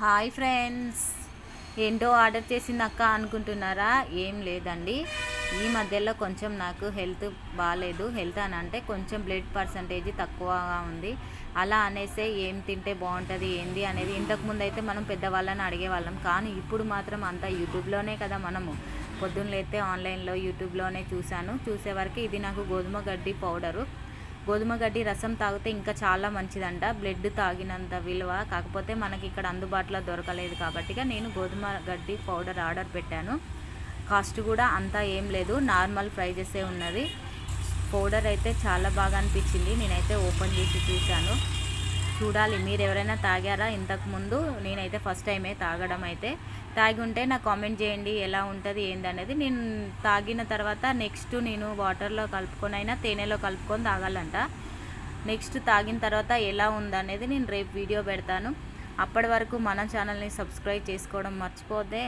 Hi friends, ఏంటో order చేసింది అక్క అనుకుంటున్నారా? ఏం లేదండి, ఈ మధ్యలో కొంచెం నాకు హెల్త్ బాగాలేదు. హెల్త్ అని అంటే కొంచెం బ్లడ్ పర్సంటేజ్ తక్కువగా ఉంది. అలా అనేసే ఏం తింటే బాగుంటుంది ఏంది అనేది ఇంతకుముందు అయితే మనం పెద్దవాళ్ళని అడిగేవాళ్ళం, కానీ ఇప్పుడు మాత్రం అంతా యూట్యూబ్లోనే కదా. మనము పొద్దున్న లేతే ఆన్లైన్లో యూట్యూబ్లోనే చూసేవరకు ఇది నాకు గోధుమ గడ్డి పౌడరు. గోధుమ గడ్డి రసం తాగితే ఇంకా చాలా మంచిదంట, బ్లడ్ తాగినంత విలువ. కాకపోతే మనకి ఇక్కడ అందుబాటులో దొరకలేదు కాబట్టి నేను గోధుమ గడ్డి పౌడర్ ఆర్డర్ పెట్టాను. కాస్ట్ కూడా అంతా ఏం లేదు, నార్మల్ ప్రైజెసే ఉన్నది. పౌడర్ అయితే చాలా బాగా అనిపించింది. నేనైతే ఓపెన్ చేసి చూశాను. చూడాలి, మీరు ఎవరైనా తాగారా ఇంతకుముందు? నేనైతే ఫస్ట్ టైమే తాగడం. అయితే తాగి ఉంటే నాకు కామెంట్ చేయండి ఎలా ఉంటుంది ఏందనేది. నేను తాగిన తర్వాత నెక్స్ట్ నేను వాటర్లో కలుపుకొని అయినా తేనెలో కలుపుకొని తాగాలంట. నెక్స్ట్ తాగిన తర్వాత ఎలా ఉందనేది నేను రేపు వీడియో పెడతాను. అప్పటి వరకు మన ఛానల్ని సబ్స్క్రైబ్ చేసుకోవడం మర్చిపోతే.